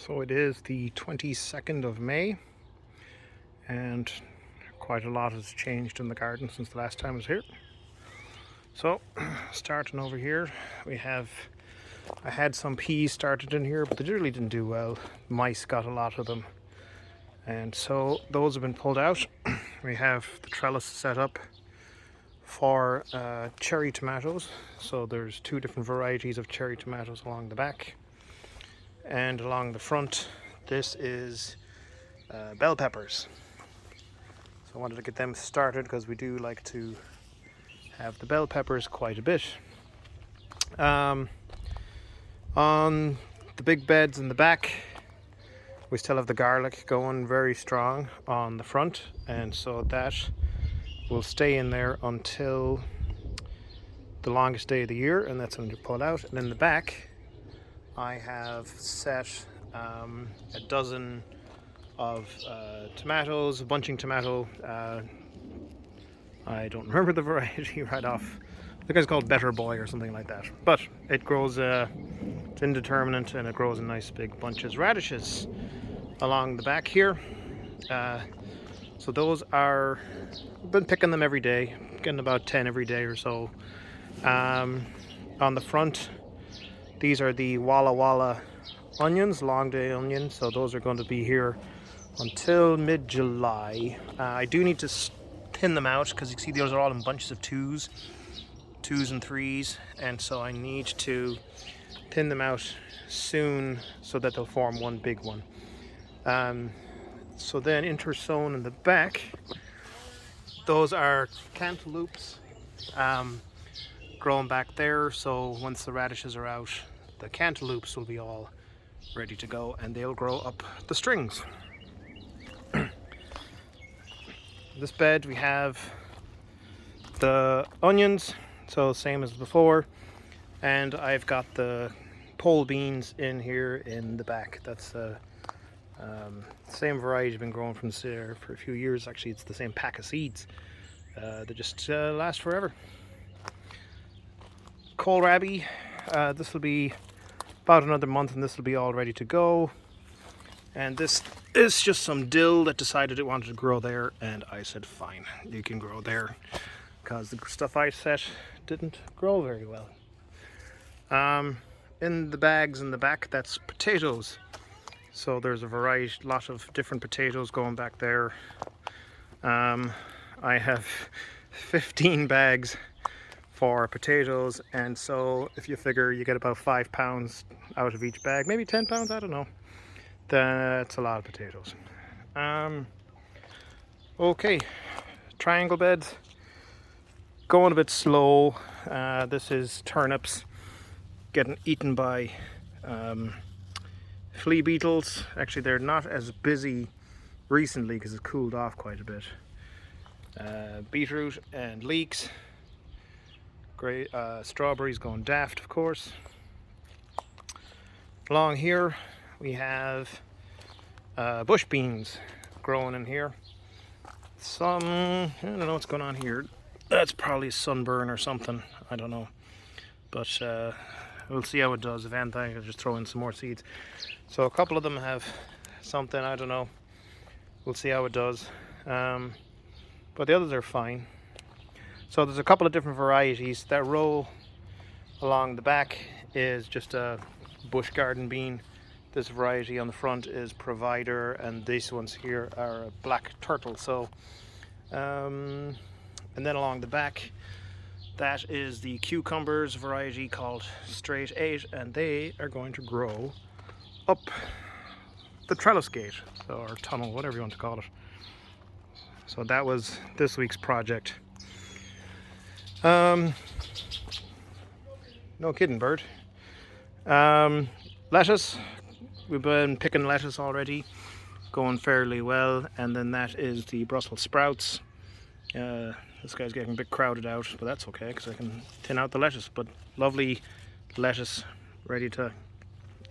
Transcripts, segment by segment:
So it is the 22nd of May, and quite a lot has changed in the garden since the last time I was here. So starting over here, I had some peas started in here, but they really didn't do well. Mice got a lot of them, and so those have been pulled out. We have the trellis set up for cherry tomatoes. So there's two different varieties of cherry tomatoes along the back, and along the front this is bell peppers. So I wanted to get them started because we do like to have the bell peppers quite a bit. On the big beds in the back, we still have the garlic going very strong on the front, and so that will stay in there until the longest day of the year, and that's when you pull it out. And in the back I have set a dozen of tomatoes, a bunching tomato. I don't remember the variety right off. I think it's called Better Boy or something like that. But it grows, it's indeterminate, and it grows in nice big bunches. Radishes along the back here. So those are, I've been picking them every day, getting about 10 every day or so. On the front, these are the Walla Walla onions, long day onions. So those are going to be here until mid-July. I do need to thin them out because you see those are all in bunches of twos and threes, and so I need to thin them out soon so that they'll form one big one. So then intersown in the back, those are cantaloupes growing back there. So once the radishes are out, the cantaloupes will be all ready to go, and they'll grow up the strings. This bed we have the onions, so same as before, and I've got the pole beans in here in the back. That's the same variety I've been growing from there for a few years. Actually, it's the same pack of seeds. They just last forever. Kohlrabi, this will be about another month, and this will be all ready to go. And this is just some dill that decided it wanted to grow there, and I said fine, you can grow there, because the stuff I set didn't grow very well. In the bags in the back, that's potatoes. So there's a variety, lot of different potatoes going back there. I have 15 bags for potatoes, and so if you figure you get about 5 pounds out of each bag, maybe 10 pounds, I don't know. That's a lot of potatoes. Okay, triangle beds, going a bit slow. This is turnips getting eaten by flea beetles. Actually, they're not as busy recently because it's cooled off quite a bit. Beetroot and leeks. Great. Strawberries going daft, of course. Along here we have bush beans growing in here. Some, I don't know what's going on here. That's probably sunburn or something, I don't know. But we'll see how it does. If anything, I'll just throw in some more seeds. So a couple of them have something, I don't know. We'll see how it does. But the others are fine. So there's a couple of different varieties. That row along the back is just a bush garden bean. This variety on the front is Provider, and these ones here are a black turtle. So, and then along the back, that is the cucumbers variety called Straight 8, and they are going to grow up the trellis gate, or tunnel, whatever you want to call it. So that was this week's project. No kidding, bird. Lettuce. We've been picking lettuce already, going fairly well, and then that is the Brussels sprouts. This guy's getting a bit crowded out, but that's okay because I can thin out the lettuce. But lovely lettuce, ready to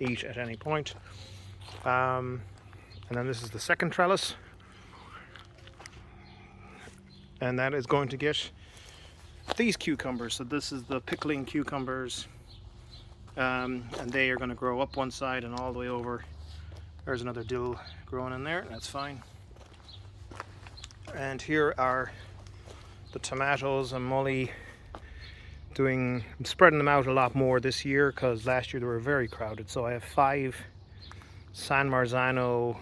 eat at any point. And then this is the second trellis, and that is going to get these cucumbers. So this is the Pickling Cucumbers, and they are going to grow up one side and all the way over There's another dill growing in there, that's fine. And here are the tomatoes. I'm only I'm spreading them out a lot more this year because last year they were very crowded. So I have 5 San Marzano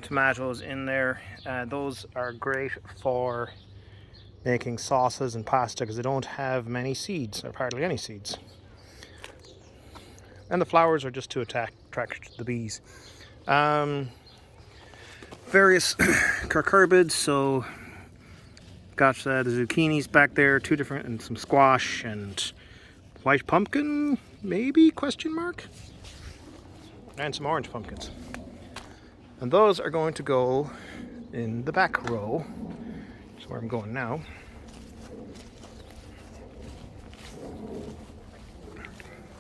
tomatoes in there. Those are great for making sauces and pasta because they don't have many seeds, or hardly any seeds. And the flowers are just to attract the bees. Various cucurbits, so got the zucchinis back there, 2 different, and some squash and white pumpkin, maybe, question mark, and some orange pumpkins. And those are going to go in the back row. That's where I'm going now.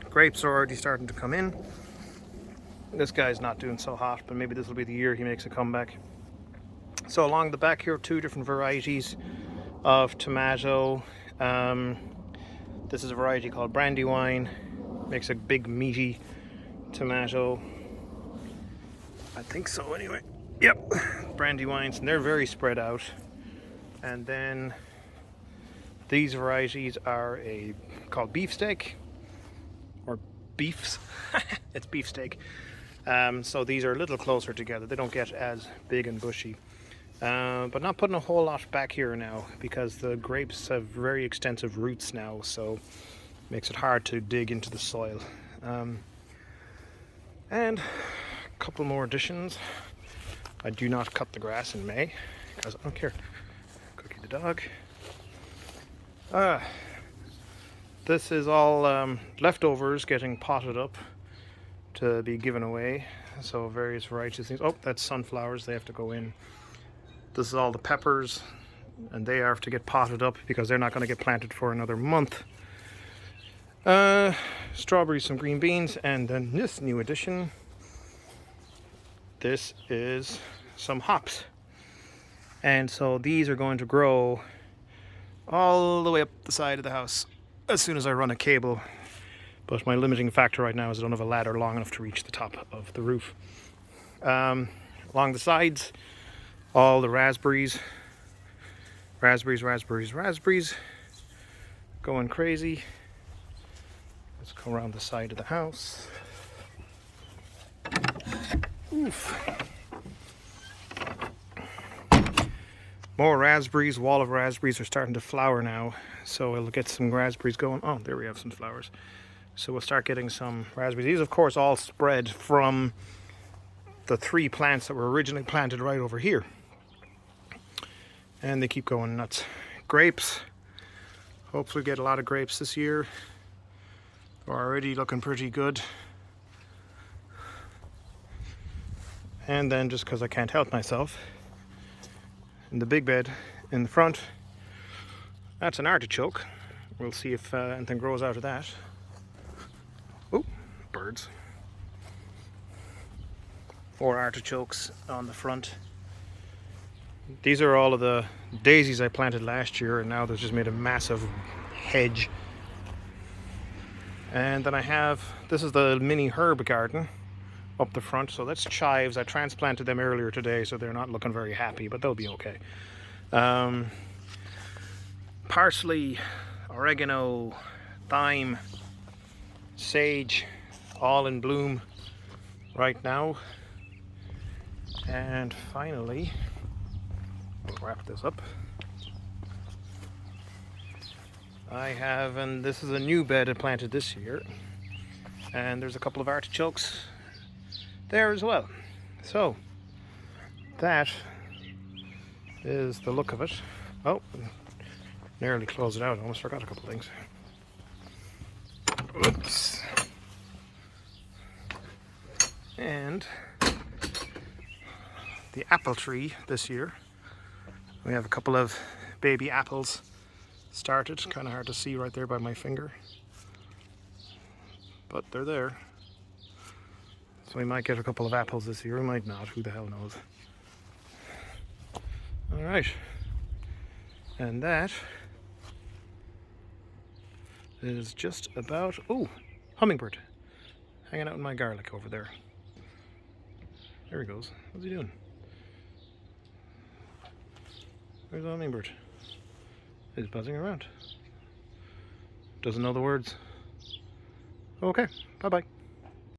Grapes are already starting to come in. This guy's not doing so hot, but maybe this will be the year he makes a comeback. So along the back here, 2 different varieties of tomato. This is a variety called Brandywine. Makes a big meaty tomato. I think so anyway. Yep, Brandywines, and they're very spread out. And then these varieties are called beefsteak, or beefs. It's beefsteak. So these are a little closer together. They don't get as big and bushy. But not putting a whole lot back here now because the grapes have very extensive roots now, so it makes it hard to dig into the soil. And a couple more additions. I do not cut the grass in May because I don't care. Cookie the dog. This is all leftovers getting potted up to be given away. So various varieties of things. Oh, that's sunflowers. They have to go in. This is all the peppers, and they have to get potted up because they're not going to get planted for another month. Strawberries, some green beans, and then this new addition. This is some hops. And so these are going to grow all the way up the side of the house as soon as I run a cable. But my limiting factor right now is I don't have a ladder long enough to reach the top of the roof. Along the sides, all the raspberries, going crazy. Let's go around the side of the house. Oof. More raspberries. Wall of raspberries are starting to flower now, so we'll get some raspberries going. Oh, there we have some flowers. So we'll start getting some raspberries. These, of course, all spread from the 3 plants that were originally planted right over here. And they keep going nuts. Grapes. Hopefully get a lot of grapes this year. They're already looking pretty good. And then, just because I can't help myself, in the big bed in the front, that's an artichoke. We'll see if anything grows out of that. Oh, birds. 4 artichokes on the front. These are all of the daisies I planted last year, and now they've just made a massive hedge. And then I have, this is the mini herb garden up the front. So that's chives. I transplanted them earlier today, so they're not looking very happy, but they'll be okay. Parsley, oregano, thyme, sage, all in bloom right now. And finally, I'll wrap this up. I have, and this is a new bed I planted this year, and there's a couple of artichokes there as well. So that is the look of it. Oh, nearly closed it out. I almost forgot a couple of things. Oops. And the apple tree this year, we have a couple of baby apples started. Kind of hard to see right there by my finger, but they're there. So we might get a couple of apples this year. We might not. Who the hell knows? All right. And that is just about... Oh, hummingbird. Hanging out in my garlic over there. There he goes. What's he doing? Where's the hummingbird? He's buzzing around. Doesn't know the words. Okay, bye-bye.